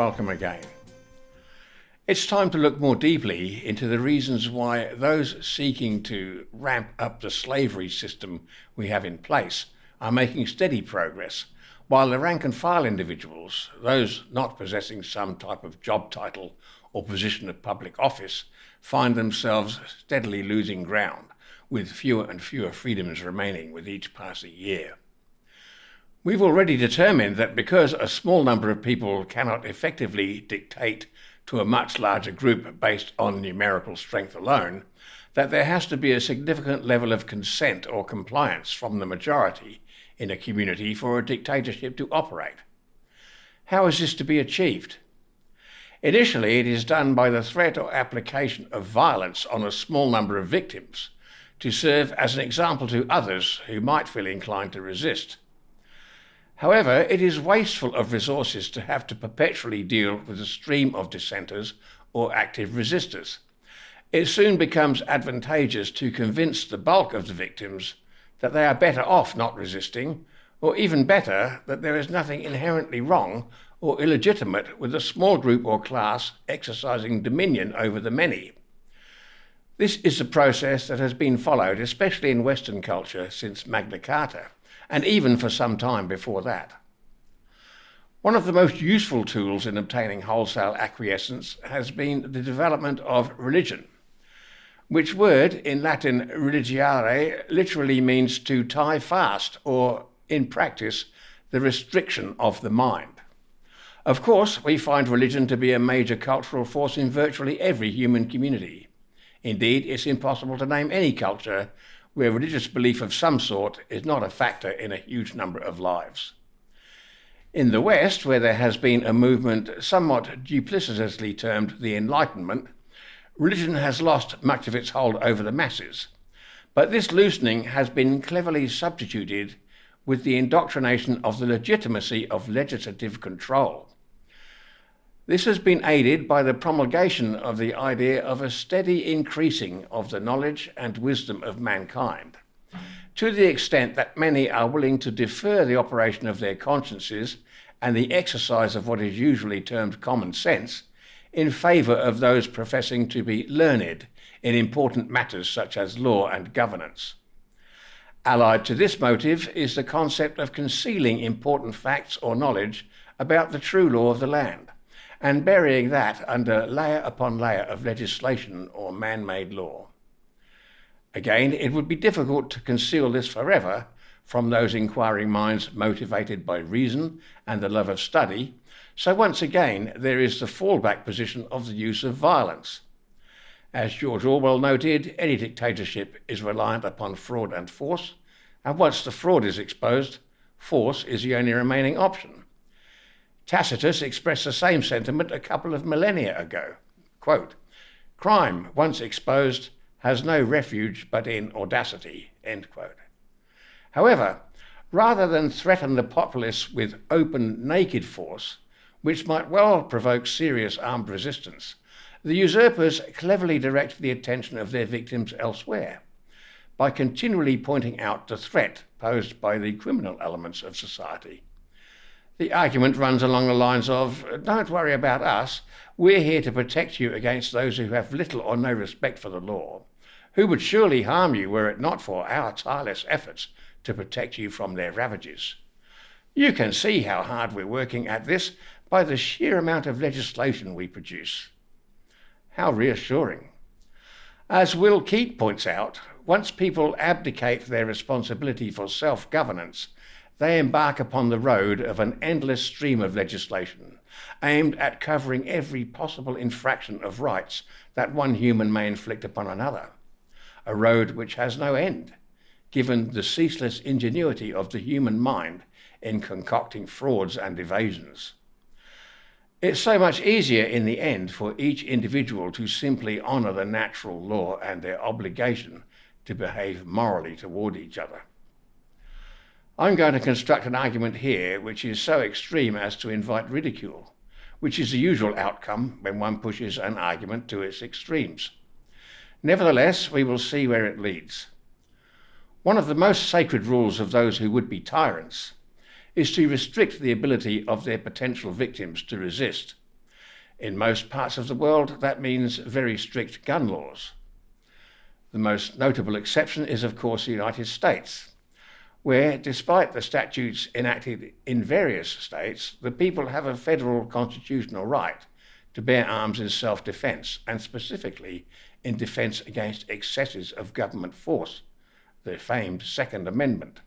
welcome again. It's time to look more deeply into the reasons why those seeking to ramp up the slavery system we have in place are making steady progress, while the rank and file individuals, those not possessing some type of job title or position of public office, find themselves steadily losing ground, with fewer and fewer freedoms remaining with each passing year. We've already determined that because a small number of people cannot effectively dictate to a much larger group based on numerical strength alone, that there has to be a significant level of consent or compliance from the majority in a community for a dictatorship to operate. How is this to be achieved? Initially, it is done by the threat or application of violence on a small number of victims to serve as an example to others who might feel inclined to resist. However, it is wasteful of resources to have to perpetually deal with a stream of dissenters or active resistors. It soon becomes advantageous to convince the bulk of the victims that they are better off not resisting, or even better, that there is nothing inherently wrong or illegitimate with a small group or class exercising dominion over the many. This is the process that has been followed, especially in Western culture, since Magna Carta, and even for some time before that. One of the most useful tools in obtaining wholesale acquiescence has been the development of religion, which word in Latin religiare literally means to tie fast, or in practice, the restriction of the mind. Of course, we find religion to be a major cultural force in virtually every human community. Indeed, it's impossible to name any culture where religious belief of some sort is not a factor in a huge number of lives. In the West, where there has been a movement somewhat duplicitously termed the Enlightenment, religion has lost much of its hold over the masses. But this loosening has been cleverly substituted with the indoctrination of the legitimacy of legislative control. This has been aided by the promulgation of the idea of a steady increasing of the knowledge and wisdom of mankind, to the extent that many are willing to defer the operation of their consciences and the exercise of what is usually termed common sense in favour of those professing to be learned in important matters such as law and governance. Allied to this motive is the concept of concealing important facts or knowledge about the true law of the land, and burying that under layer upon layer of legislation or man-made law. Again, it would be difficult to conceal this forever from those inquiring minds motivated by reason and the love of study, so once again there is the fallback position of the use of violence. As George Orwell noted, any dictatorship is reliant upon fraud and force, and once the fraud is exposed, force is the only remaining option. Tacitus expressed the same sentiment a couple of millennia ago. Quote, "Crime, once exposed, has no refuge but in audacity." End quote. However, rather than threaten the populace with open, naked force, which might well provoke serious armed resistance, the usurpers cleverly direct the attention of their victims elsewhere, by continually pointing out the threat posed by the criminal elements of society. The argument runs along the lines of, "Don't worry about us, we're here to protect you against those who have little or no respect for the law, who would surely harm you were it not for our tireless efforts to protect you from their ravages. You can see how hard we're working at this by the sheer amount of legislation we produce." How reassuring. As Will Keat points out, once people abdicate their responsibility for self-governance, they embark upon the road of an endless stream of legislation, aimed at covering every possible infraction of rights that one human may inflict upon another, a road which has no end, given the ceaseless ingenuity of the human mind in concocting frauds and evasions. It's so much easier in the end for each individual to simply honour the natural law and their obligation to behave morally toward each other. I'm going to construct an argument here which is so extreme as to invite ridicule, which is the usual outcome when one pushes an argument to its extremes. Nevertheless, we will see where it leads. One of the most sacred rules of those who would be tyrants is to restrict the ability of their potential victims to resist. In most parts of the world, that means very strict gun laws. The most notable exception is, of course, the United States, where, despite the statutes enacted in various states, the people have a federal constitutional right to bear arms in self-defense, and specifically in defense against excesses of government force, the famed Second Amendment.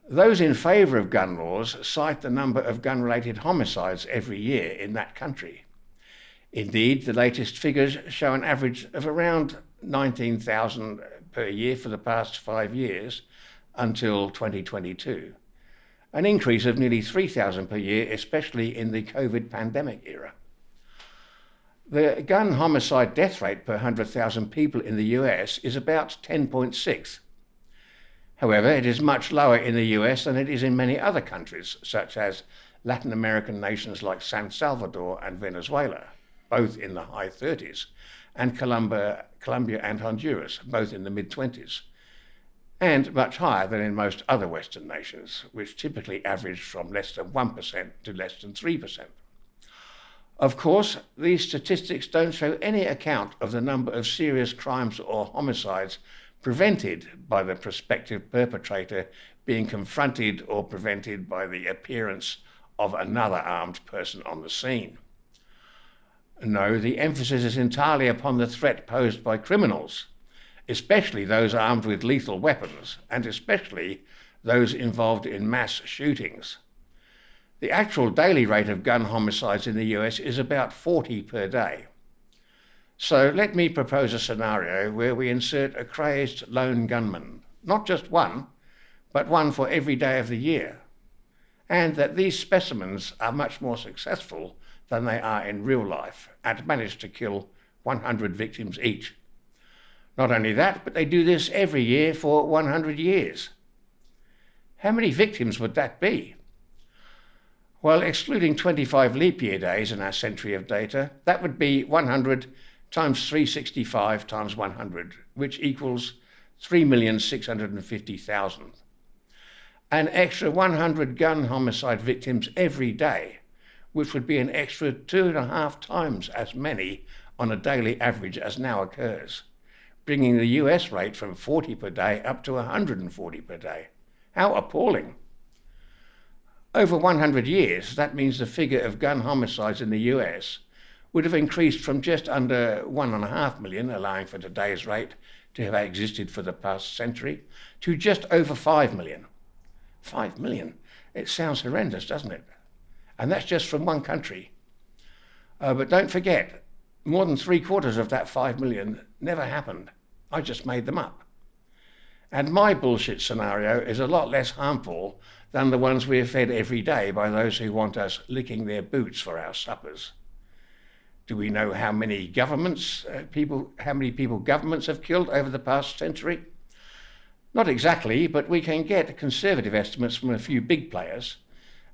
Those in favor of gun laws cite the number of gun-related homicides every year in that country. Indeed, the latest figures show an average of around 19,000 per year for the past 5 years until 2022, an increase of nearly 3,000 per year, especially in the COVID pandemic era. The gun homicide death rate per 100,000 people in the US is about 10.6. However, it is much lower in the US than it is in many other countries, such as Latin American nations like San Salvador and Venezuela, both in the high 30s, and Colombia and Honduras, both in the mid-20s, and much higher than in most other Western nations, which typically average from less than 1% to less than 3%. Of course, these statistics don't show any account of the number of serious crimes or homicides prevented by the prospective perpetrator being confronted or prevented by the appearance of another armed person on the scene. No, the emphasis is entirely upon the threat posed by criminals, especially those armed with lethal weapons, and especially those involved in mass shootings. The actual daily rate of gun homicides in the US is about 40 per day. So let me propose a scenario where we insert a crazed lone gunman, not just one, but one for every day of the year, and that these specimens are much more successful than they are in real life and manage to kill 100 victims each. Not only that, but they do this every year for 100 years. How many victims would that be? Well, excluding 25 leap year days in our century of data, that would be 100 times 365 times 100, which equals 3,650,000. An extra 100 gun homicide victims every day, which would be an extra 2.5 times as many on a daily average as now occurs, bringing the US rate from 40 per day up to 140 per day. How appalling! Over 100 years, that means the figure of gun homicides in the US would have increased from just under 1.5 million, allowing for today's rate to have existed for the past century, to just over 5 million. 5 million? It sounds horrendous, doesn't it? And that's just from one country. But don't forget, more than 3/4 of that 5 million never happened. I just made them up. And my bullshit scenario is a lot less harmful than the ones we are fed every day by those who want us licking their boots for our suppers. Do we know how many governments have killed over the past century? Not exactly, but we can get conservative estimates from a few big players,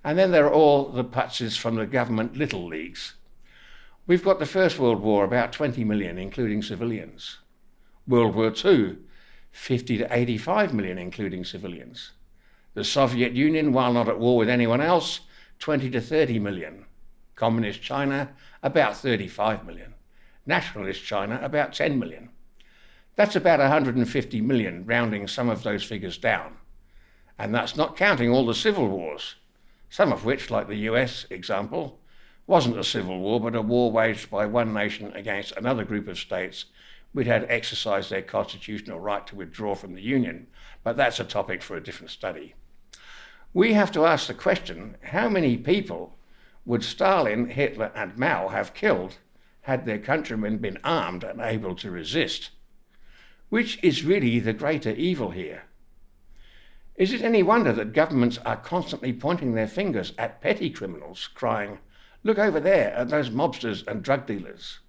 and then there are all the putzes from the government little leagues. We've got the First World War, about 20 million, including civilians. World War II, 50 to 85 million, including civilians. The Soviet Union, while not at war with anyone else, 20 to 30 million. Communist China, about 35 million. Nationalist China, about 10 million. That's about 150 million, rounding some of those figures down. And that's not counting all the civil wars, some of which, like the US example, wasn't a civil war, but a war waged by one nation against another group of states which had exercised their constitutional right to withdraw from the Union. But that's a topic for a different study. We have to ask the question, how many people would Stalin, Hitler, and Mao have killed had their countrymen been armed and able to resist? Which is really the greater evil here? Is it any wonder that governments are constantly pointing their fingers at petty criminals, crying, "Look over there at those mobsters and drug dealers,"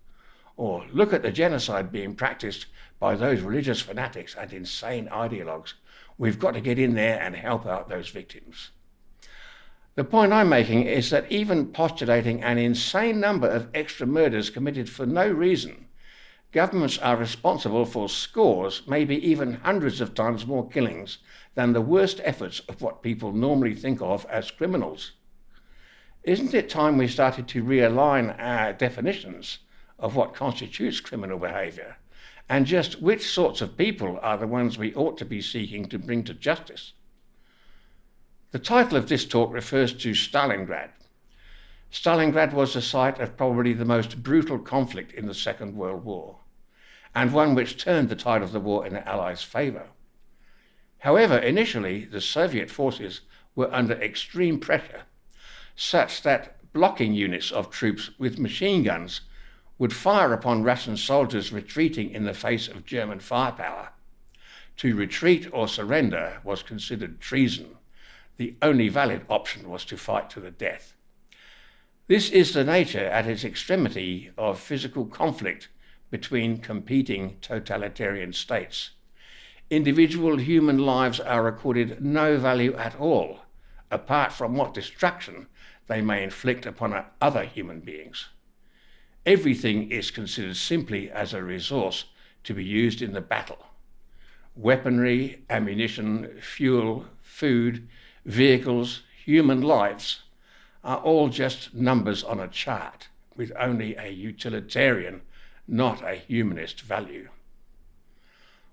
or "Look at the genocide being practiced by those religious fanatics and insane ideologues. We've got to get in there and help out those victims"? The point I'm making is that even postulating an insane number of extra murders committed for no reason, governments are responsible for scores, maybe even hundreds of times more killings than the worst efforts of what people normally think of as criminals. Isn't it time we started to realign our definitions of what constitutes criminal behaviour, and just which sorts of people are the ones we ought to be seeking to bring to justice? The title of this talk refers to Stalingrad. Stalingrad was the site of probably the most brutal conflict in the Second World War, and one which turned the tide of the war in the Allies' favour. However, initially the Soviet forces were under extreme pressure, such that blocking units of troops with machine guns would fire upon Russian soldiers retreating in the face of German firepower. To retreat or surrender was considered treason. The only valid option was to fight to the death. This is the nature at its extremity of physical conflict between competing totalitarian states. Individual human lives are accorded no value at all, apart from what destruction they may inflict upon other human beings. Everything is considered simply as a resource to be used in the battle. Weaponry, ammunition, fuel, food, vehicles, human lives are all just numbers on a chart with only a utilitarian, not a humanist value.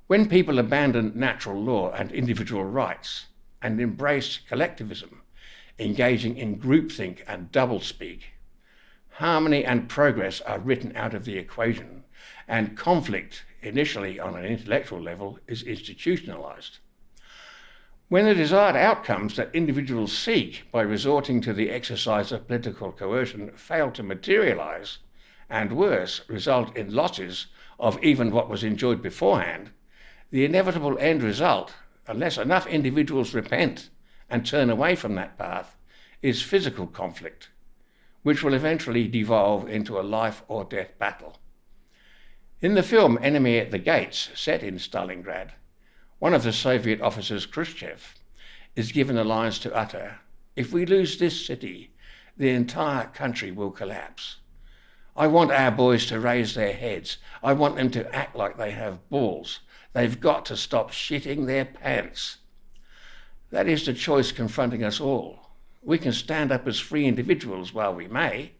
When people abandon natural law and individual rights and embrace collectivism, engaging in groupthink and doublespeak, harmony and progress are written out of the equation, and conflict, initially on an intellectual level, is institutionalized. When the desired outcomes that individuals seek by resorting to the exercise of political coercion fail to materialize, and worse, result in losses of even what was enjoyed beforehand, the inevitable end result, unless enough individuals repent and turn away from that path, is physical conflict, which will eventually devolve into a life or death battle. In the film Enemy at the Gates, set in Stalingrad, one of the Soviet officers, Khrushchev, is given the lines to utter, "If we lose this city, the entire country will collapse. I want our boys to raise their heads. I want them to act like they have balls. They've got to stop shitting their pants." That is the choice confronting us all. We can stand up as free individuals while we may,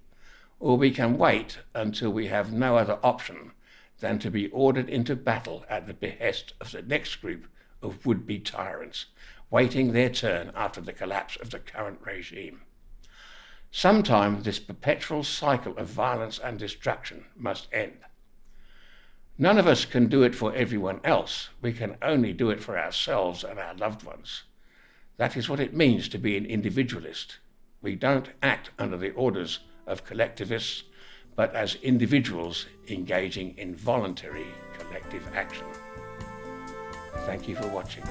or we can wait until we have no other option than to be ordered into battle at the behest of the next group of would-be tyrants, waiting their turn after the collapse of the current regime. Sometime this perpetual cycle of violence and destruction must end. None of us can do it for everyone else. We can only do it for ourselves and our loved ones. That is what it means to be an individualist. We don't act under the orders of collectivists, but as individuals engaging in voluntary collective action. Thank you for watching.